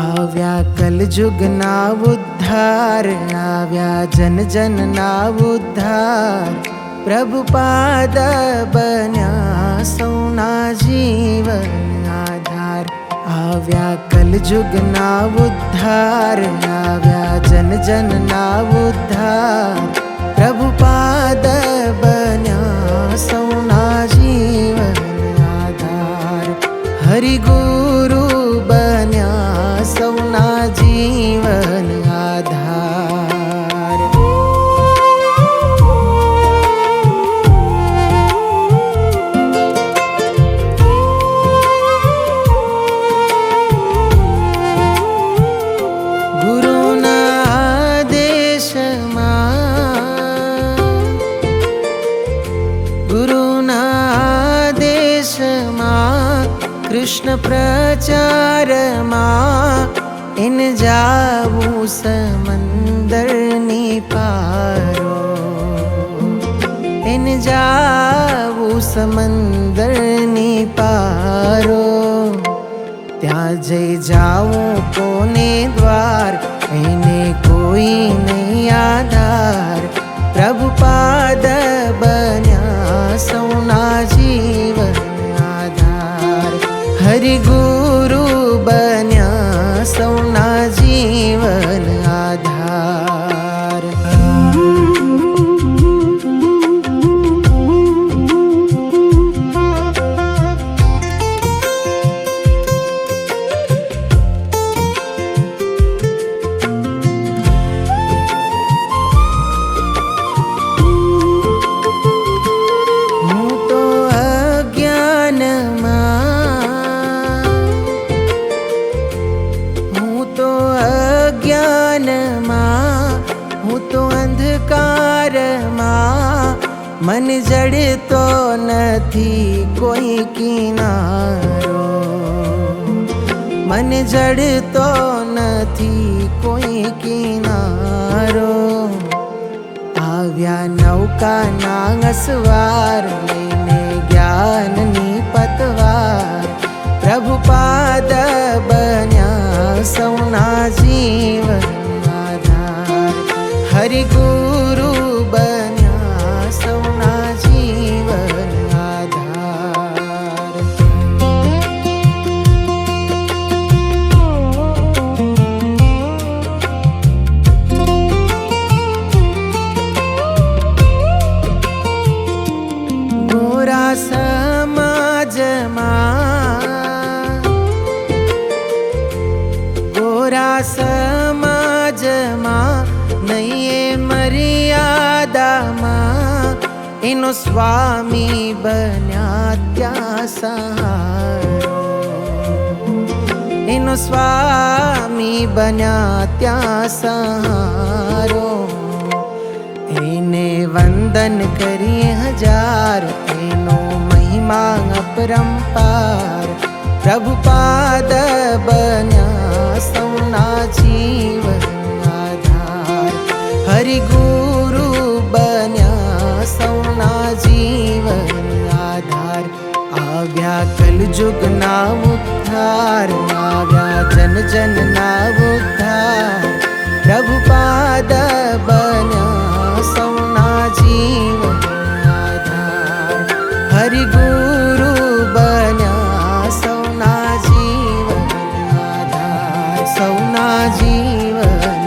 આવ્યા કલયુગના ઉદ્ધાર, આવ્યા જન જનના ઉદ્ધાર, પ્રભુપાદ બન્યા સૌના જીવન આધાર. આવ્યા કલયુગના ઉદ્ધાર, આવ્યા જન જનના ઉદ્ધાર, પ્રભુપાદ બન્યા સૌના જીવન આધાર. હરિગુરુ બન્યા સૌના જીવન આધાર. ગુરુના આદેશમાં કૃષ્ણ પ્રચારમાં ઇન જાવું સમંદરની પારો, ઇન જાવું સમંદરની પારો. ત્યાં જઈ જાઉં કોને દ્વાર, એને કોઈ નહીં આધાર. પ્રભુપાદ બન્યા સૌના જીવન આધાર. હરિગુરુ બન્યા સૌના જીવન આધાર. હું તો અંધકારમાં, મન જડતો નથી કોઈ કિનારો, મન જડતો નથી કોઈ કિનારો. આવ્યા નૌકાના અસવાર, લઈને જ્ઞાનની પતવાર. પ્રભુપાદ બન્યા સૌના જીવન આધાર. હરિગુરુ બન્યા સૌના જીવન આધાર. ગોરા સમાજમાં, ગોરા સમાજમાં નહીં મર્યાદામાં, એનો સ્વામી બન્યા ત્યાં સહારો, એનો સ્વામી બન્યા ત્યાં સહારો. એને વંદન કરીએ હજાર, એનો મહિમા અપરંપાર. પ્રભુપાદ બન્યા સૌના જીવન આધાર. હરિગુરુ બન્યા સૌના જીવન આધાર. આવ્યા કલયુગના ઉદ્ધાર, આવ્યા જન જનના ઉદ્ધાર. પ્રભુપાદ બન્યા સૌના જીવન આધાર. હરિગુરુ બન્યા સૌના જીવન આધાર, સૌના જીવન